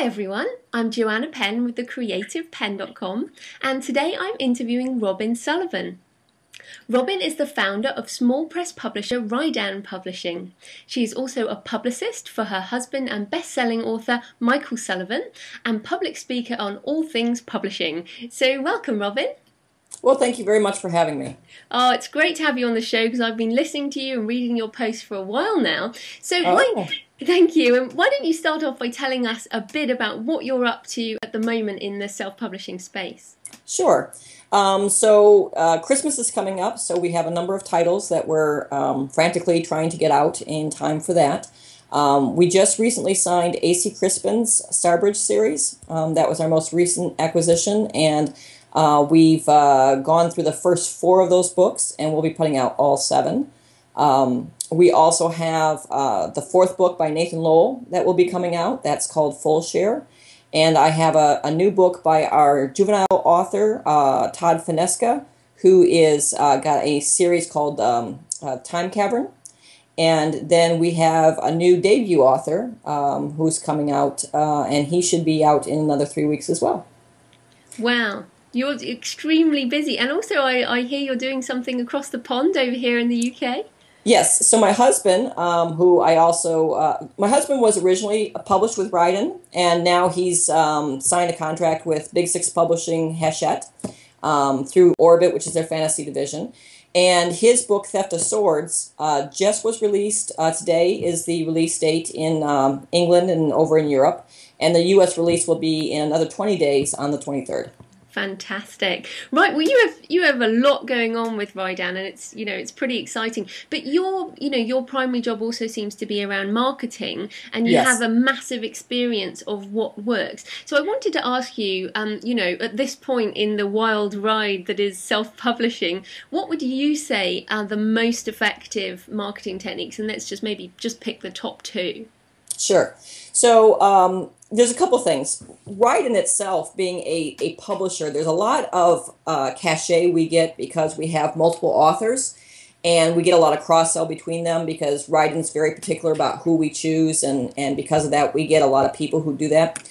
Hi everyone, I'm Joanna Penn with thecreativepenn.com and today I'm interviewing Robin Sullivan. Robin is the founder of small press publisher Ridan Publishing. She is also a publicist for her husband and best-selling author Michael Sullivan and public speaker on all things publishing. So welcome, Robin. Well, thank you very much for having me. Oh, it's great to have you on the show because I've been listening to you and reading your posts for a while now. So thank you. And why don't you start off by telling us a bit about what you're up to at the moment in the self-publishing space? Sure. Christmas is coming up, so we have a number of titles that we're frantically trying to get out in time for that. We just recently signed A.C. Crispin's Starbridge series. That was our most recent acquisition, and we've gone through the first 4 of those books, and we'll be putting out all 7. We also have the 4th book by Nathan Lowell that will be coming out. That's called Full Share. And I have a new book by our juvenile author, Todd Finesca, who is got a series called Time Cavern. And then we have a new debut author who's coming out, and he should be out in another 3 weeks as well. Wow. You're extremely busy. And also I hear you're doing something across the pond over here in the UK. Yes. So my husband, my husband was originally published with Ridan, and now he's signed a contract with Big Six Publishing Hachette through Orbit, which is their fantasy division. And his book, Theft of Swords, just was released. Today is the release date in England and over in Europe. And the U.S. release will be in another 20 days on the 23rd. Fantastic. Right, well you have a lot going on with Ridan, and it's pretty exciting. But your primary job also seems to be around marketing, and you have a massive experience of what works. So I wanted to ask you, at this point in the wild ride that is self-publishing, what would you say are the most effective marketing techniques? And let's just maybe pick the top 2. Sure. So there's a couple things. Ridan itself being a publisher, there's a lot of cachet we get because we have multiple authors, and we get a lot of cross-sell between them because Ridan's very particular about who we choose, and because of that we get a lot of people who do that.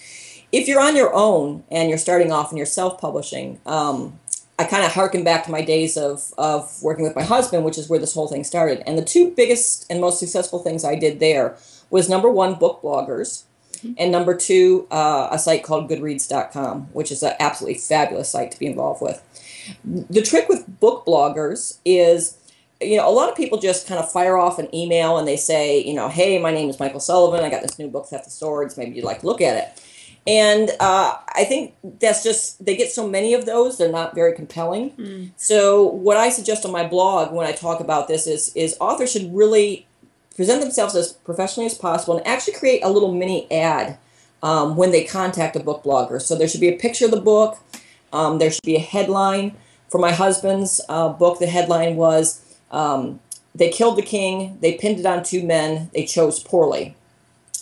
If you're on your own and you're starting off and you're self-publishing, I kind of harken back to my days of working with my husband, which is where this whole thing started. And the 2 biggest and most successful things I did there was, number 1, book bloggers, and number 2, a site called Goodreads.com, which is an absolutely fabulous site to be involved with. The trick with book bloggers is, a lot of people just kind of fire off an email and they say, hey, my name is Michael Sullivan. I got this new book, Theft of Swords. Maybe you'd like to look at it. And I think that's just, they get so many of those, they're not very compelling. So what I suggest on my blog when I talk about this is authors should really present themselves as professionally as possible and actually create a little mini ad when they contact a book blogger. So there should be a picture of the book. There should be a headline. For my husband's book, the headline was, they killed the king, they pinned it on 2 men, they chose poorly.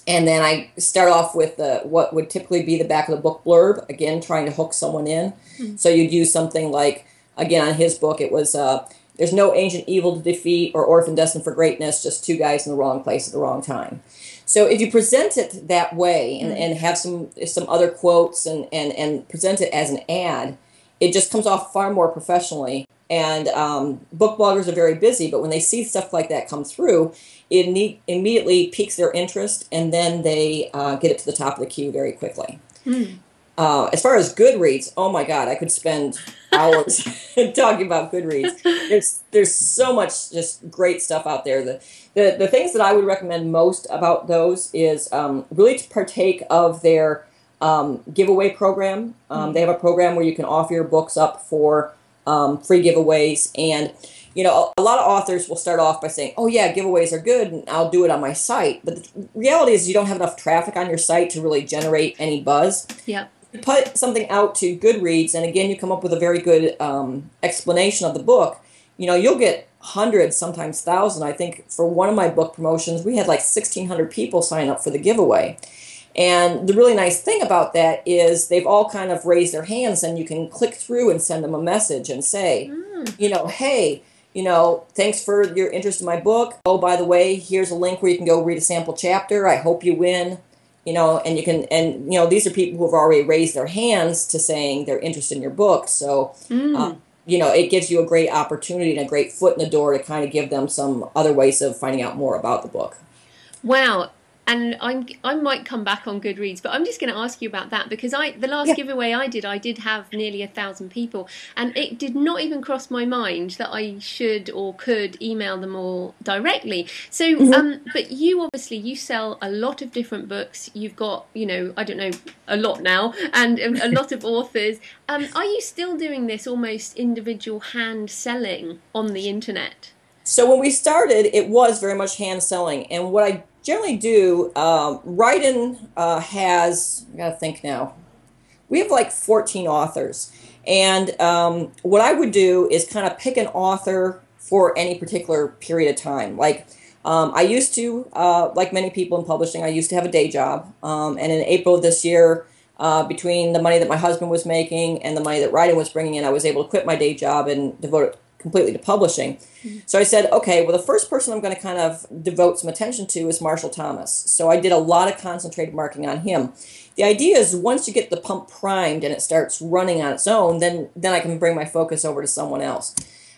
And then I start off with what would typically be the back of the book blurb, again, trying to hook someone in. So you'd use something like, again, on his book, it was, there's no ancient evil to defeat or orphan destined for greatness, just 2 guys in the wrong place at the wrong time. So if you present it that way and have some other quotes and present it as an ad, it just comes off far more professionally. And book bloggers are very busy, but when they see stuff like that come through, it immediately piques their interest, and then they get it to the top of the queue very quickly. As far as Goodreads, oh my God, I could spend hours talking about Goodreads. There's so much just great stuff out there. The things that I would recommend most about those is really to partake of their giveaway program. They have a program where you can offer your books up for free giveaways, and a lot of authors will start off by saying, oh yeah, giveaways are good and I'll do it on my site, but the reality is you don't have enough traffic on your site to really generate any buzz. You put something out to Goodreads, and again you come up with a very good explanation of the book, you'll get hundreds, sometimes thousands. I think for one of my book promotions we had like 1,600 people sign up for the giveaway. And the really nice thing about that is they've all kind of raised their hands, and you can click through and send them a message and say, hey, thanks for your interest in my book. Oh, by the way, here's a link where you can go read a sample chapter. I hope you win. and you can, and these are people who have already raised their hands to saying they're interested in your book. So, it gives you a great opportunity and a great foot in the door to kind of give them some other ways of finding out more about the book. Wow. And I might come back on Goodreads, but I'm just going to ask you about that because the last giveaway I did have nearly 1,000 people, and it did not even cross my mind that I should or could email them all directly. So, but you obviously you sell a lot of different books. You've got I don't know, a lot now, and a lot of authors. Are you still doing this almost individual hand selling on the internet? So when we started, it was very much hand selling, and what I generally do, Ridan has, I gotta think now, we have like 14 authors, and what I would do is kind of pick an author for any particular period of time. Like I used to, like many people in publishing, I used to have a day job, and in April of this year, between the money that my husband was making and the money that Ridan was bringing in, I was able to quit my day job and devote it completely to publishing. So I said, okay, well, the first person I'm going to kind of devote some attention to is Marshall Thomas. So I did a lot of concentrated marketing on him. The idea is once you get the pump primed and it starts running on its own, then I can bring my focus over to someone else.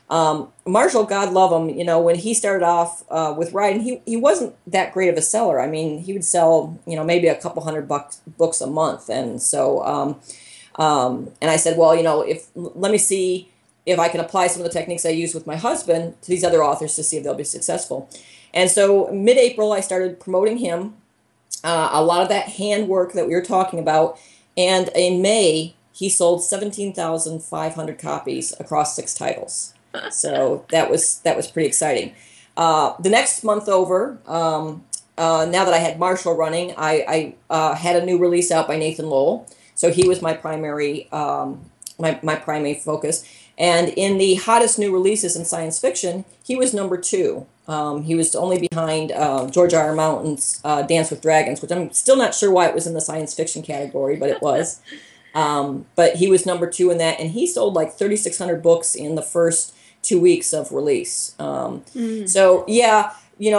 Marshall, God love him, when he started off with Ridan, he wasn't that great of a seller. I mean, he would sell, maybe a couple hundred books a month. And so, and I said, well, let me see if I can apply some of the techniques I use with my husband to these other authors to see if they'll be successful. And so mid-April, I started promoting him, a lot of that handwork that we were talking about. And in May, he sold 17,500 copies across 6 titles. So that was pretty exciting. The next month over, now that I had Marshall running, I had a new release out by Nathan Lowell. So he was my primary my primary focus. And in the hottest new releases in science fiction, he was number 2. He was only behind George R. R. Martin's Dance with Dragons, which I'm still not sure why it was in the science fiction category, but it was. But he was number 2 in that, and he sold like 3,600 books in the first 2 weeks of release. So, yeah, you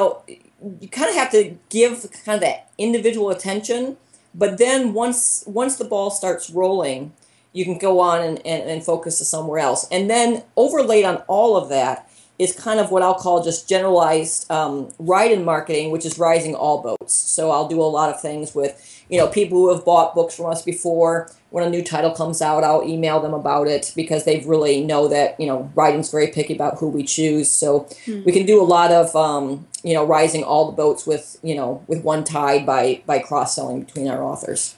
kind of have to give kind of that individual attention, but then once the ball starts rolling, you can go on and focus to somewhere else. And then overlaid on all of that is kind of what I'll call just generalized Ridan marketing, which is rising all boats. So I'll do a lot of things with, people who have bought books from us before. When a new title comes out, I'll email them about it because they really know that, Ridan's very picky about who we choose. So we can do a lot of, rising all the boats with one tide by cross-selling between our authors.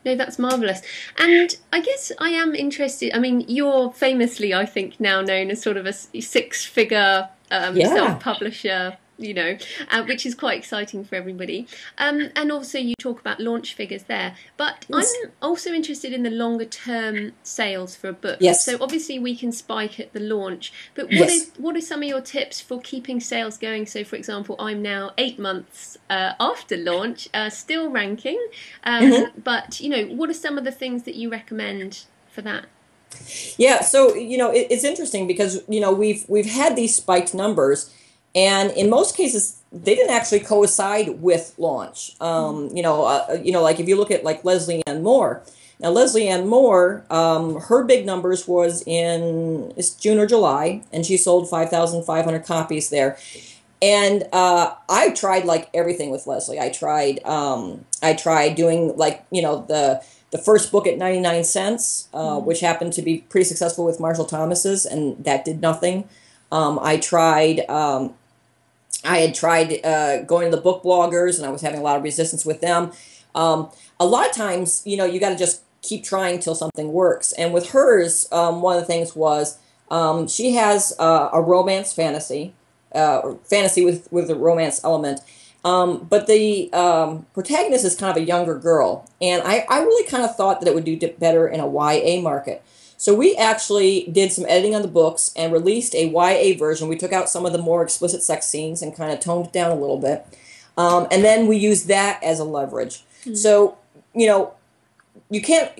No, that's marvellous. And I guess I am interested, I mean, you're famously, I think, now known as sort of a 6-figure self-publisher, which is quite exciting for everybody. And also you talk about launch figures there. But yes. I'm also interested in the longer term sales for a book. Yes. So obviously we can spike at the launch. But what are some of your tips for keeping sales going? So, for example, I'm now 8 months after launch, still ranking. But, what are some of the things that you recommend for that? Yeah, so, it's interesting because, we've had these spiked numbers. And in most cases, they didn't actually coincide with launch. Like if you look at like Leslie Ann Moore. Now, Leslie Ann Moore, her big numbers was in June or July, and she sold 5,500 copies there. And I tried like everything with Leslie. I tried doing like the first book at 99 cents, which happened to be pretty successful with Marshall Thomas's, and that did nothing. I had tried going to the book bloggers, and I was having a lot of resistance with them. A lot of times, you got to just keep trying till something works. And with hers, one of the things was she has a romance fantasy with a romance element. But the protagonist is kind of a younger girl. And I really kind of thought that it would do better in a YA market. So we actually did some editing on the books and released a YA version. We took out some of the more explicit sex scenes and kind of toned it down a little bit. And then we used that as a leverage. So, you can't...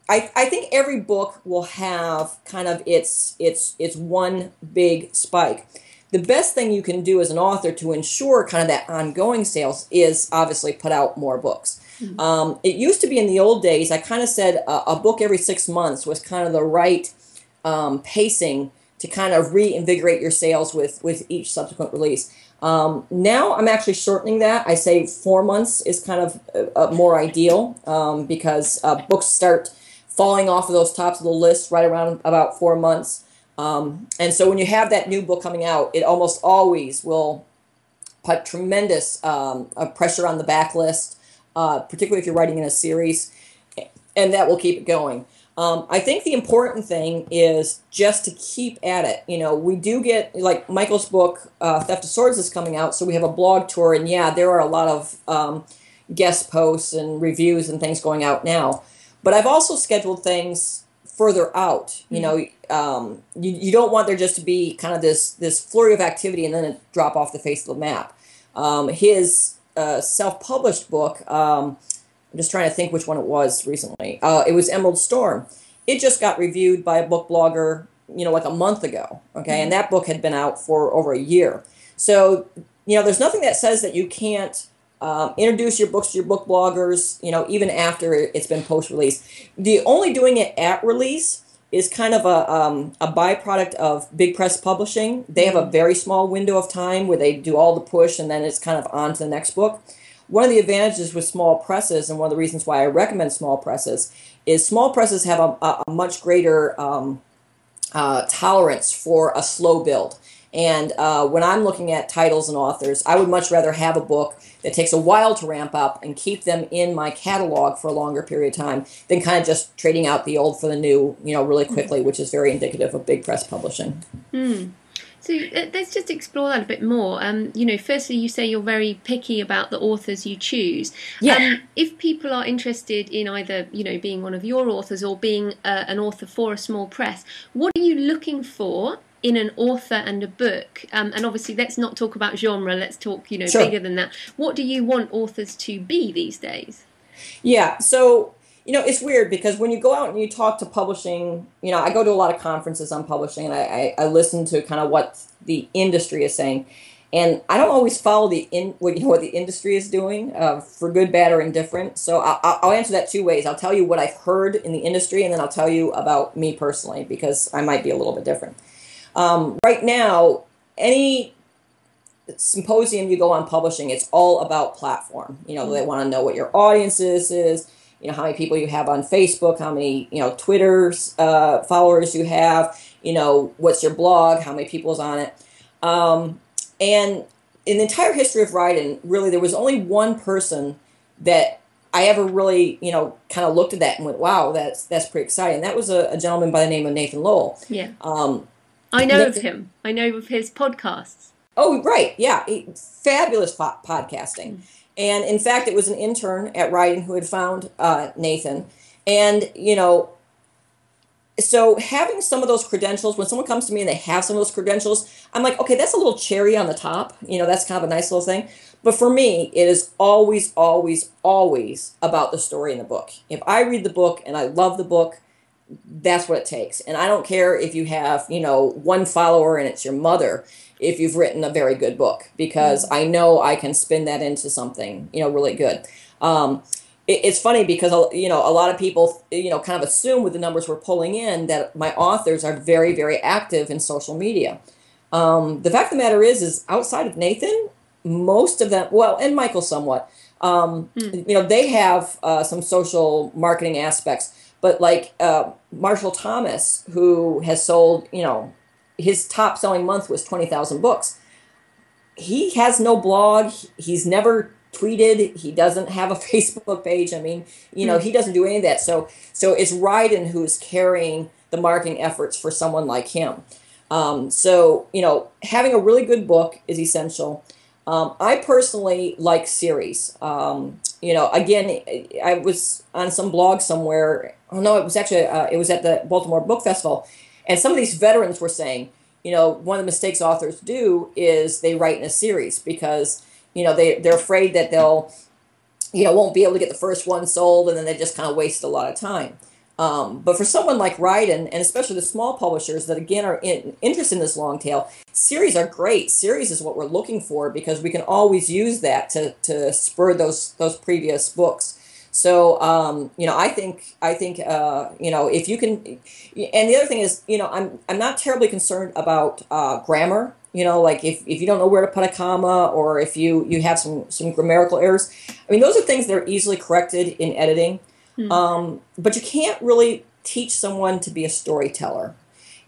I think every book will have kind of its one big spike. the best thing you can do as an author to ensure kind of that ongoing sales is obviously put out more books. It used to be in the old days, I kind of said a book every 6 months was kind of the right pacing to kind of reinvigorate your sales with each subsequent release. Now I'm actually shortening that. I say 4 months is kind of more ideal because books start falling off of those tops of the list right around about 4 months. And so when you have that new book coming out, it almost always will put tremendous pressure on the backlist, particularly if you're writing in a series, and that will keep it going. I think the important thing is just to keep at it. You know, we do get, like Michael's book, Theft of Swords is coming out, so we have a blog tour, and yeah, there are a lot of guest posts and reviews and things going out now. But I've also scheduled things further out. You know, you don't want there just to be kind of this flurry of activity and then it drop off the face of the map. His self-published book, I'm just trying to think which one it was recently. It was Emerald Storm. It just got reviewed by a book blogger, you know, like a month ago. Okay, and that book had been out for over a year. So, you know, there's nothing that says that you can't introduce your books to your book bloggers, you know, even after it's been post-release. The only doing it at release is kind of a byproduct of big press publishing. They have a very small window of time where they do all the push and then it's kind of on to the next book. One of the advantages with small presses, and one of the reasons why I recommend small presses, is small presses have a much greater tolerance for a slow build. And when I'm looking at titles and authors, I would much rather have a book that takes a while to ramp up and keep them in my catalog for a longer period of time than kind of just trading out the old for the new, you know, really quickly, which is very indicative of big press publishing. So let's just explore that a bit more. You know, firstly, you say you're very picky about the authors you choose. Yeah. If people are interested in either, you know, being one of your authors or being an author for a small press, what are you looking for in an author and a book? And obviously, let's not talk about genre. Let's talk, you know, Sure. bigger than that. What do you want authors to be these days? Yeah. So, you know, it's weird because when you go out and you talk to publishing, you know, I go to a lot of conferences on publishing and I listen to kind of what the industry is saying. And I don't always follow what the industry is doing, for good, bad, or indifferent. So I'll answer that two ways. I'll tell you what I've heard in the industry, and then I'll tell you about me personally, because I might be a little bit different. Right now, any symposium you go on publishing, it's all about platform. You know, they want to know what your audience is, you know, how many people you have on Facebook, how many, you know, Twitter's followers you have, you know, what's your blog, how many people's on it. And in the entire history of Ridan, really, there was only one person that I ever really, you know, kind of looked at that and went, wow, that's pretty exciting. That was a gentleman by the name of Nathan Lowell. Yeah. I know of him. I know of his podcasts. Oh, right. Yeah. Fabulous podcasting. And in fact, it was an intern at Ridan who had found Nathan. And, you know, so having some of those credentials, when someone comes to me and they have some of those credentials, I'm like, okay, that's a little cherry on the top. You know, that's kind of a nice little thing. But for me, it is always, always, always about the story in the book. If I read the book and I love the book, that's what it takes. And I don't care if you have, you know, one follower and it's your mother, if you've written a very good book, because I know I can spin that into something, you know, really good. It's funny because, you know, a lot of people, you know, kind of assume with the numbers we're pulling in that my authors are very, very active in social media. The fact of the matter is outside of Nathan, most of them, well, and Michael somewhat, you know, they have some social marketing aspects. But like Marshall Thomas, who has sold, you know, his top selling month was 20,000 books. He has no blog. He's never tweeted. He doesn't have a Facebook page. I mean, you know, he doesn't do any of that. So it's Ridan who's carrying the marketing efforts for someone like him. So, you know, having a really good book is essential. I personally like series. You know, again, I was on some blog somewhere. Oh no, it was actually it was at the Baltimore Book Festival, and some of these veterans were saying, you know, one of the mistakes authors do is they write in a series because, you know, they're afraid that they'll, you know, won't be able to get the first one sold, and then they just kind of waste a lot of time. But for someone like Ridan, and especially the small publishers that again are interested in this long tail, series are great. Series is what we're looking for because we can always use that to spur those previous books. So if you can, and the other thing is, I'm not terribly concerned about grammar. Like if you don't know where to put a comma, or if you have some grammatical errors. I mean, those are things that are easily corrected in editing. But you can't really teach someone to be a storyteller.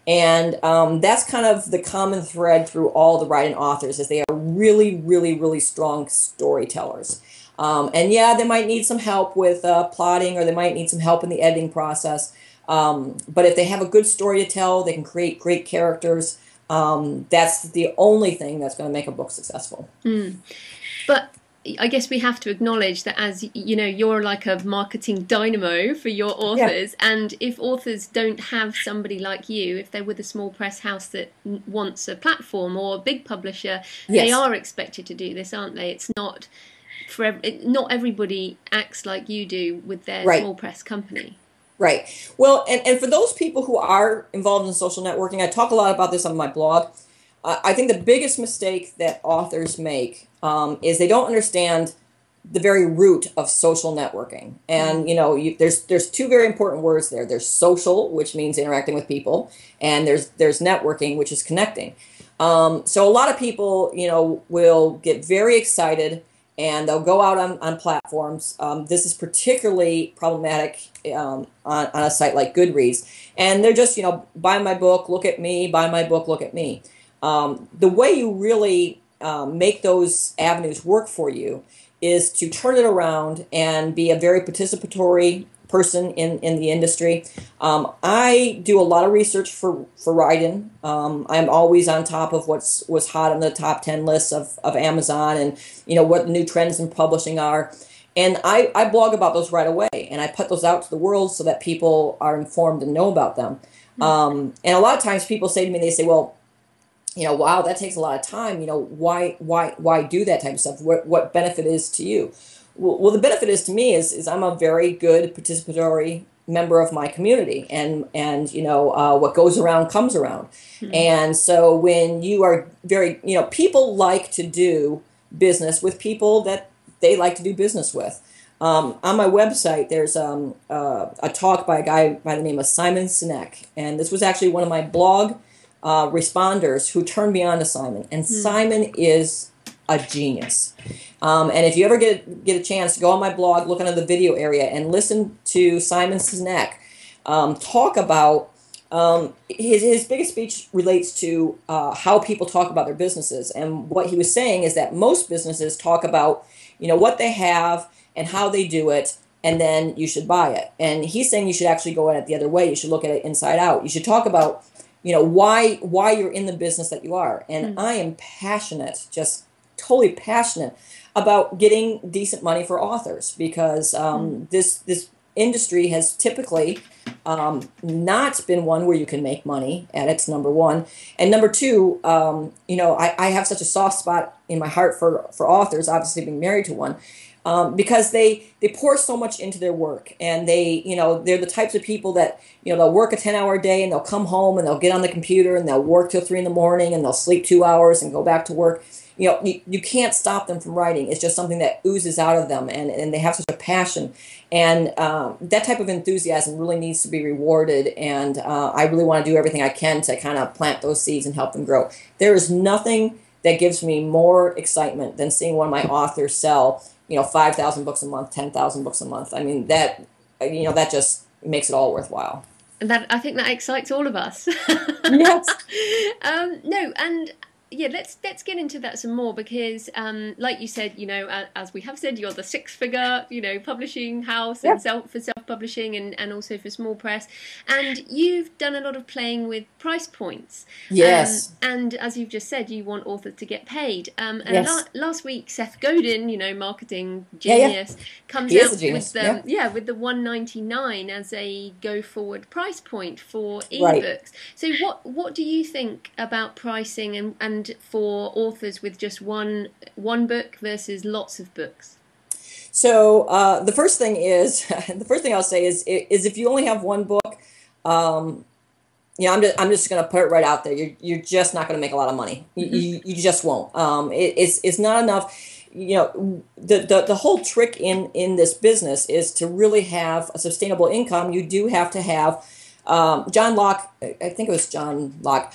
And that's kind of the common thread through all the writing authors, is they are really, really, really strong storytellers. And yeah, they might need some help with plotting, or they might need some help in the editing process. But if they have a good story to tell, they can create great characters. That's the only thing that's going to make a book successful. But I guess we have to acknowledge that, as you know, you're like a marketing dynamo for your authors. Yeah. And if authors don't have somebody like you, if they're with a small press house that wants a platform, or a big publisher, yes, they are expected to do this, aren't they? It's not not everybody acts like you do with their right. small press company. Right. Well, and for those people who are involved in social networking, I talk a lot about this on my blog. I think the biggest mistake that authors make is they don't understand the very root of social networking. And, there's two very important words there. There's social, which means interacting with people, and there's networking, which is connecting. So a lot of people, will get very excited, and they'll go out on platforms. This is particularly problematic on a site like Goodreads. And they're just, buy my book, look at me, buy my book, look at me. The way you really make those avenues work for you is to turn it around and be a very participatory person in the industry. I do a lot of research for Ridan. I'm always on top of what's hot on the top 10 lists of Amazon, and what the new trends in publishing are. And I blog about those right away, and I put those out to the world so that people are informed and know about them. And a lot of times people say to me, they say, well, wow, that takes a lot of time. Why do that type of stuff? What benefit is to you? Well, the benefit is to me is I'm a very good participatory member of my community, and what goes around comes around. Mm-hmm. And so when you are very, people like to do business with people that they like to do business with. On my website, there's a talk by a guy by the name of Simon Sinek, and this was actually one of my blog responders who turned me on to Simon. And Simon is a genius. And if you ever get a chance to go on my blog, look under the video area and listen to Simon Sinek talk about his biggest speech relates to how people talk about their businesses. And what he was saying is that most businesses talk about what they have and how they do it, and then you should buy it. And he's saying you should actually go at it the other way. You should look at it inside out. You should talk about why you're in the business that you are. And I am passionate, just totally passionate about getting decent money for authors, because this industry has typically not been one where you can make money at its number one. And number two, I have such a soft spot in my heart for authors, obviously being married to one, because they pour so much into their work, and they're the types of people that, they'll work a 10-hour day, and they'll come home and they'll get on the computer and they'll work till 3 in the morning, and they'll sleep 2 hours and go back to work. You can't stop them from writing. It's just something that oozes out of them, and they have such a passion. And that type of enthusiasm really needs to be rewarded, and I really want to do everything I can to kind of plant those seeds and help them grow. There is nothing that gives me more excitement than seeing one of my authors sell 5,000 books a month, 10,000 books a month. I mean, that just makes it all worthwhile. I think that excites all of us. Yes. No, and yeah, let's get into that some more, because like you said, as we have said, you're the 6-figure, publishing house, and self-publishing, and also for small press, and you've done a lot of playing with price points. Yes. And as you've just said, you want authors to get paid. And yes. Last week, Seth Godin, marketing genius, comes out with the $1.99 as a go forward price point for ebooks. Right. So what do you think about pricing and for authors with just one book versus lots of books? So the first thing is, the first thing I'll say is if you only have one book, I'm just going to put it right out there. You're just not going to make a lot of money. You just won't. It's not enough. The whole trick in this business is to really have a sustainable income. You do have to have. John Locke, I think it was John Locke,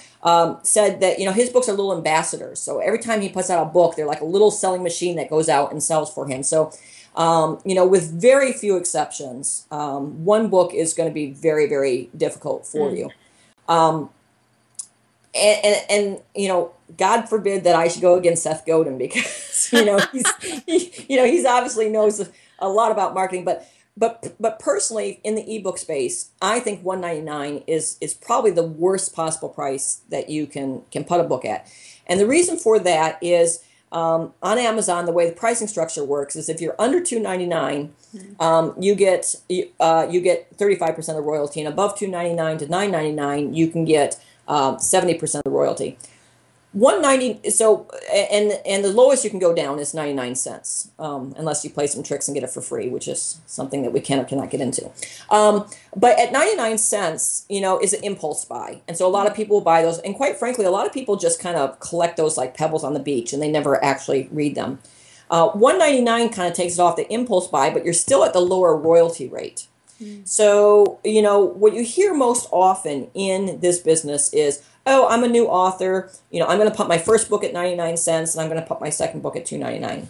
said that his books are little ambassadors. So every time he puts out a book, they're like a little selling machine that goes out and sells for him. So with very few exceptions, one book is going to be very, very difficult for you. And God forbid that I should go against Seth Godin, because he's obviously knows a lot about marketing, but personally in the ebook space, I think $1.99 is probably the worst possible price that you can put a book at. And the reason for that is on Amazon, the way the pricing structure works is if you're under $2.99, you get 35% of the royalty, and above $2.99 to $9.99, you can get 70% of the royalty. $1.90. So and the lowest you can go down is 99 cents, unless you play some tricks and get it for free, which is something that we can or cannot get into. But at 99 cents, is an impulse buy, and so a lot of people will buy those. And quite frankly, a lot of people just kind of collect those like pebbles on the beach, and they never actually read them. $1.99 kind of takes it off the impulse buy, but you're still at the lower royalty rate. So what you hear most often in this business is, oh, I'm a new author. I'm going to put my first book at 99 cents, and I'm going to put my second book at $2.99.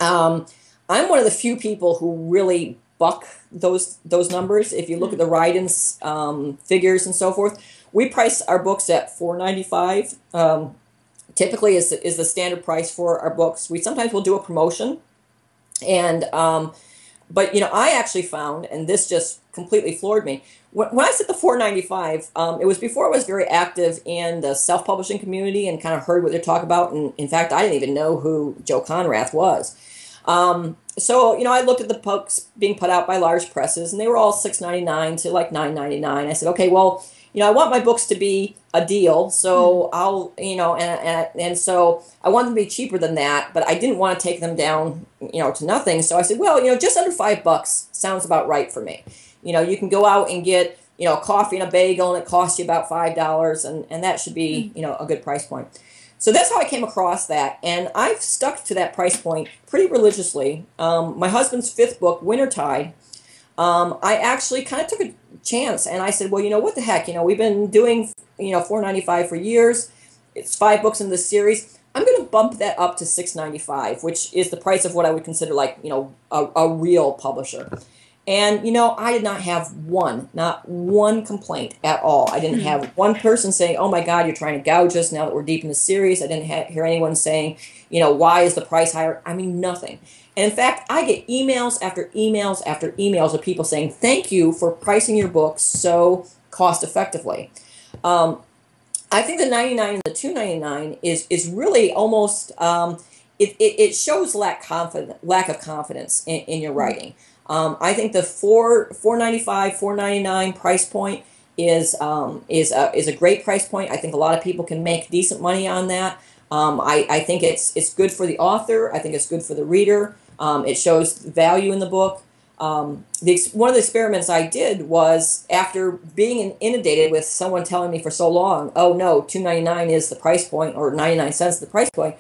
I'm one of the few people who really buck those numbers. If you look at the Ridan's figures and so forth, we price our books at $4.95. Typically is the standard price for our books. We sometimes will do a promotion, and but I actually found, and this just completely floored me, when I said the $4.95, it was before I was very active in the self-publishing community and kind of heard what they're talking about. And in fact, I didn't even know who Joe Conrath was. So I looked at the books being put out by large presses, and they were all $6.99 to like $9.99. I said, okay, well, I want my books to be a deal, so I'll, and so I want them to be cheaper than that, but I didn't want to take them down, to nothing. So I said, well, just under $5 sounds about right for me. You can go out and get, coffee and a bagel, and it costs you about $5, and that should be, a good price point. So that's how I came across that, and I've stuck to that price point pretty religiously. My husband's fifth book, Wintertide, I actually kind of took a chance, and I said, well, what the heck, we've been doing, $4.95 for years. It's 5 books in this series. I'm going to bump that up to $6.95, which is the price of what I would consider like, a real publisher. And, I did not have not one complaint at all. I didn't have one person saying, oh my God, you're trying to gouge us now that we're deep in the series. I didn't hear anyone saying, why is the price higher? I mean, nothing. And in fact, I get emails after emails after emails of people saying, thank you for pricing your books so cost effectively. I think the 99 and the $2.99 is really almost, it shows lack of confidence in your writing. I think the $4.95, $4.99 price point is a great price point. I think a lot of people can make decent money on that. I think it's good for the author. I think it's good for the reader. It shows value in the book. One of the experiments I did was, after being inundated with someone telling me for so long, oh no, $2.99 is the price point, or 99 cents is the price point,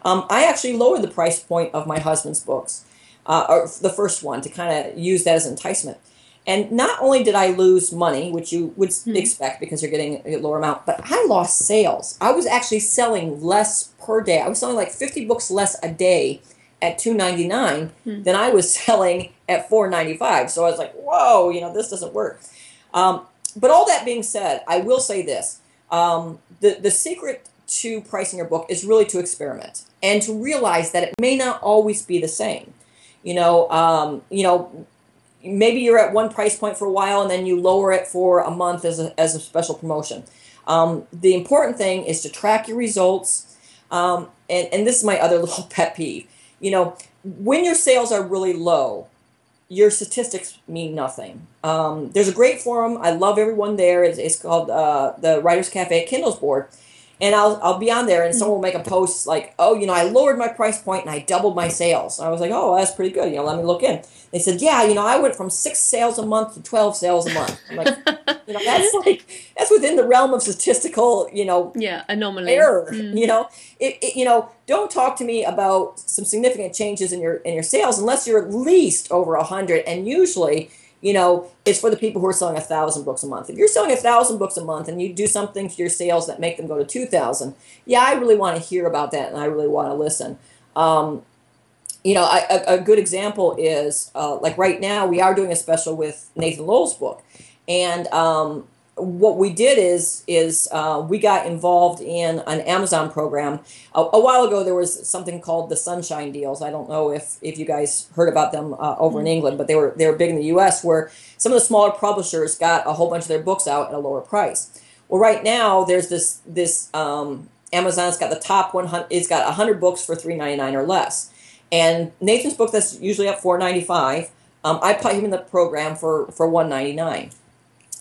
I actually lowered the price point of my husband's books, or the first one, to kind of use that as enticement. And not only did I lose money, which you would expect because you're getting a lower amount, but I lost sales. I was actually selling less per day. I was selling like 50 books less a day at $2.99 than I was selling at $4.95. So I was like, whoa, this doesn't work. But all that being said, I will say this. The secret to pricing your book is really to experiment and to realize that it may not always be the same. Maybe you're at one price point for a while and then you lower it for a month as a special promotion. The important thing is to track your results. And this is my other little pet peeve. When your sales are really low, your statistics mean nothing. There's a great forum. I love everyone there. It's called the Writers Cafe at Kindle's Board. And I'll be on there, and someone will make a post like, oh, I lowered my price point and I doubled my sales. And I was like, oh, that's pretty good. Let me look in. They said, yeah, I went from 6 sales a month to 12 sales a month. I'm like, that's within the realm of statistical, anomaly. Error. Don't talk to me about some significant changes in your sales unless you're at least over 100. And usually, it's for the people who are selling 1,000 books a month. If you're selling 1,000 books a month and you do something to your sales that make them go to 2,000, I really want to hear about that and I really want to listen. A good example is like right now we are doing a special with Nathan Lowell's book, and what we did is we got involved in an Amazon program. A while ago, there was something called the Sunshine Deals. I don't know if you guys heard about them over in England, but they were big in the U.S., where some of the smaller publishers got a whole bunch of their books out at a lower price. Well, right now, there's this Amazon's got the top 100. It's got 100 books for $3.99 or less. And Nathan's book that's usually at $4.95, I put him in the program for $1.99.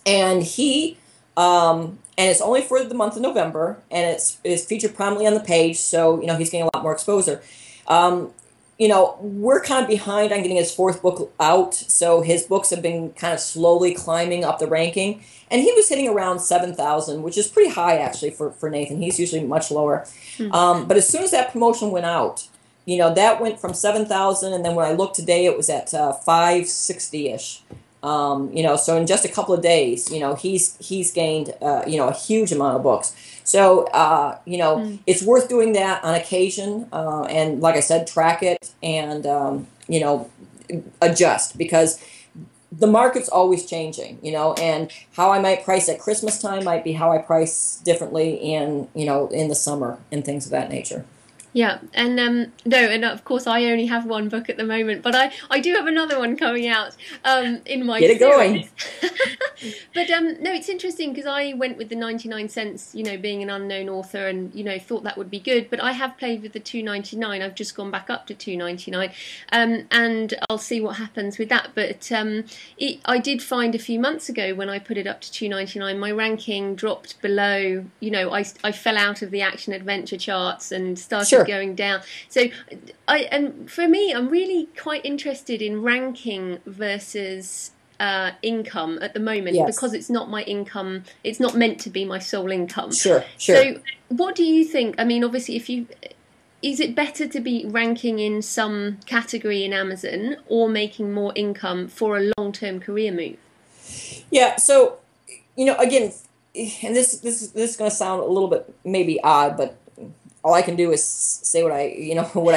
And he, and it's only for the month of November, and it's featured prominently on the page, so, he's getting a lot more exposure. We're kind of behind on getting his 4th book out, so his books have been kind of slowly climbing up the ranking, and he was hitting around 7,000, which is pretty high, actually, for Nathan. He's usually much lower. But as soon as that promotion went out, that went from 7,000, and then when I looked today, it was at 560-ish. So in just a couple of days, he's gained, a huge amount of books. So, it's worth doing that on occasion. And like I said, track it and, adjust, because the market's always changing, and how I might price at Christmas time might be how I price differently in the summer and things of that nature. Yeah, and no, and of course I only have one book at the moment, but I do have another one coming out in my Get it going. But no, it's interesting because I went with the 99 cents, being an unknown author, and thought that would be good. But I have played with the $2.99. I've just gone back up to $2.99, and I'll see what happens with that. But I did find a few months ago when I put it up to $2.99, my ranking dropped below. I fell out of the action adventure charts and started going down. So and for me, I'm really quite interested in ranking versus income at the moment, because it's not my income. It's not meant to be my sole income. Sure. So what do you think? I mean, obviously, is it better to be ranking in some category in Amazon or making more income for a long-term career move? Yeah. So, again, and this is going to sound a little bit maybe odd, but all I can do is say what I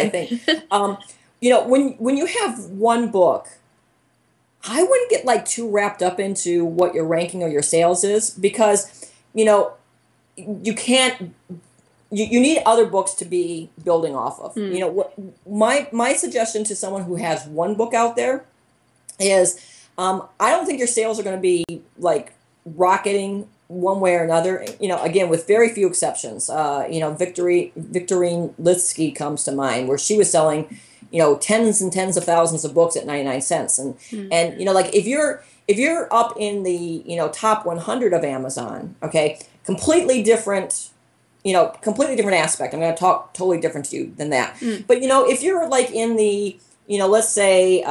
think. When you have one book, I wouldn't get too wrapped up into what your ranking or your sales is, because, you can't. You need other books to be building off of. My suggestion to someone who has one book out there is, I don't think your sales are going to be rocketing one way or another, again, with very few exceptions. Victorine Litsky comes to mind, where she was selling, tens and tens of thousands of books at 99 cents. And if you're up in the, top 100 of Amazon, okay, completely different aspect. I'm going to talk totally different to you than that. But, if you're in the, let's say,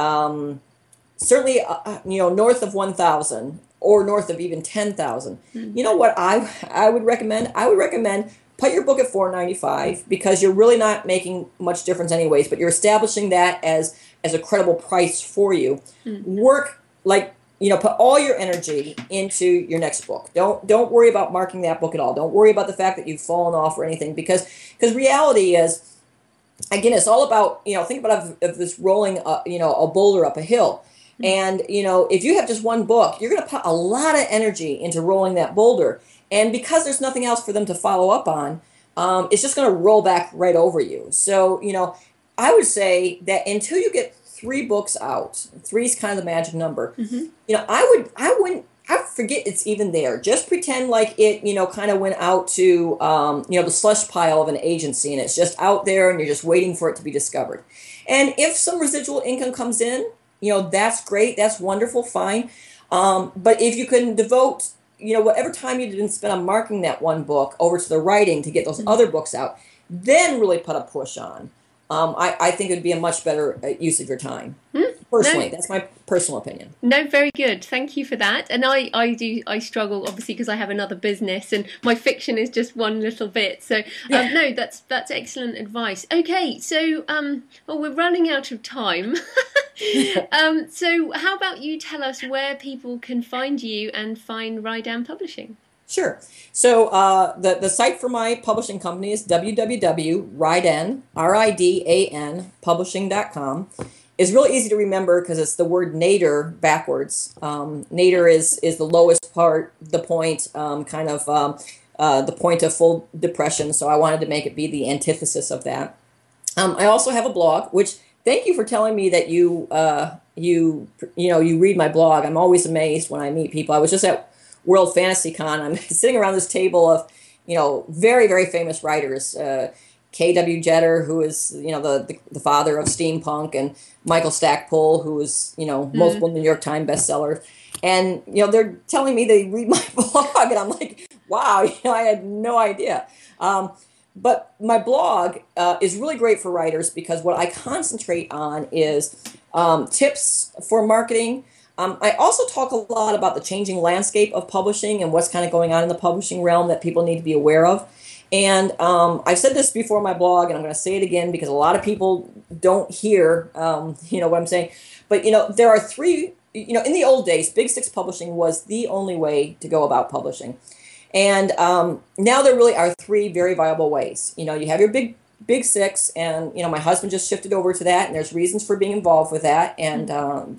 certainly, north of 1,000, or north of even 10,000. You know what I would recommend? I would recommend put your book at $4.95, because you're really not making much difference anyways, but you're establishing that as a credible price for you. Work put all your energy into your next book. Don't worry about marking that book at all. Don't worry about the fact that you've fallen off or anything, because reality is, again, it's all about, think about this rolling a boulder up a hill. And, if you have just one book, you're going to put a lot of energy into rolling that boulder. And because there's nothing else for them to follow up on, it's just going to roll back right over you. So, I would say that until you get 3 books out, 3 is kind of the magic number. I forget it's even there. Just pretend like it, kind of went out to, the slush pile of an agency, and it's just out there and you're just waiting for it to be discovered. And if some residual income comes in, that's great. That's wonderful. Fine. But if you can devote, whatever time you didn't spend on marketing that one book over to the writing to get those other books out, then really put a push on. I think it would be a much better use of your time. Personally, that's my personal opinion. No, very good. Thank you for that. And I struggle obviously because I have another business and my fiction is just one little bit. So no, that's excellent advice. Okay, so well, we're running out of time. So how about you tell us where people can find you and find Ridan Publishing? Sure. So the site for my publishing company is www.ridan, R-I-D-A-N, publishing.com. It's really easy to remember because it's the word nadir backwards. Nadir is the lowest part, the point, the point of full depression. So I wanted to make it be the antithesis of that. I also have a blog, which thank you for telling me that you read my blog. I'm always amazed when I meet people. I was just at World Fantasy Con. I'm sitting around this table of, very, very famous writers. K.W. Jeter, who is, the father of steampunk, and Michael Stackpole, who is, multiple New York Times bestseller. And, they're telling me they read my blog, and I'm like, wow, I had no idea. But my blog is really great for writers because what I concentrate on is tips for marketing. I also talk a lot about the changing landscape of publishing and what's kind of going on in the publishing realm that people need to be aware of. And I've said this before in my blog, and I'm going to say it again because a lot of people don't hear, what I'm saying. But, there are three, in the old days, Big Six publishing was the only way to go about publishing. And now there really are three very viable ways. You have your Big Six, and, my husband just shifted over to that, and there's reasons for being involved with that, and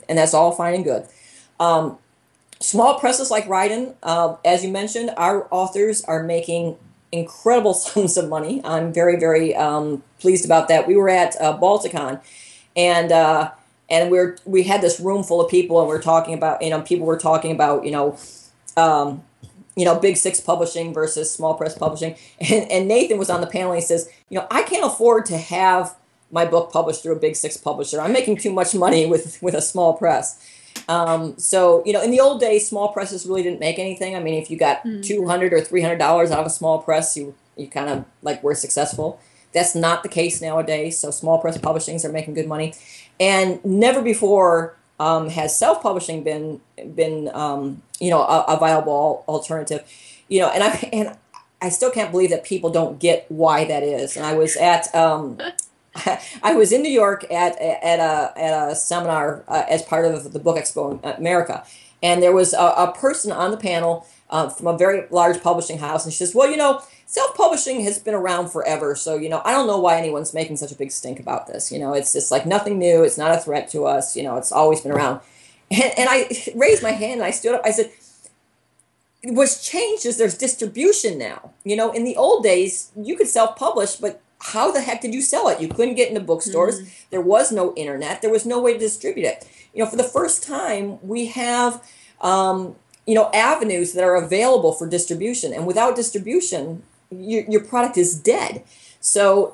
that's all fine and good. Small presses like Ridan, as you mentioned, our authors are making incredible sums of money. I'm very, very pleased about that. We were at Balticon, and we had this room full of people, and we're talking about, people were talking about, Big Six publishing versus small press publishing. And Nathan was on the panel, and he says, I can't afford to have my book published through a Big Six publisher. I'm making too much money with a small press. So, in the old days, small presses really didn't make anything. I mean, if you got $200 or $300 out of a small press, you kind of were successful. That's not the case nowadays. So small press publishings are making good money. And never before has self-publishing been a viable alternative. And I still can't believe that people don't get why that is. And I was at I was in New York at a seminar as part of the Book Expo in America, and there was a person on the panel from a very large publishing house, and she says, "Well, self-publishing has been around forever, so I don't know why anyone's making such a big stink about this. It's just like nothing new. It's not a threat to us. It's always been around." And I raised my hand and I stood up. I said, "What's changed is there's distribution now. In the old days, you could self-publish, but how the heck did you sell it? You couldn't get into bookstores. There was no internet. There was no way to distribute it. For the first time, we have, avenues that are available for distribution. And without distribution, your product is dead. So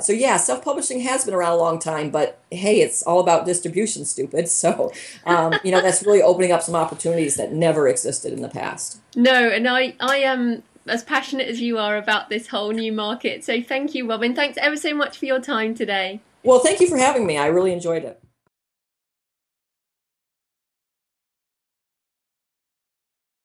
yeah, self-publishing has been around a long time, but hey, it's all about distribution, stupid. So, that's really opening up some opportunities that never existed in the past. No, and I am as passionate as you are about this whole new market. So thank you, Robin. Thanks ever so much for your time today. Well, thank you for having me. I really enjoyed it.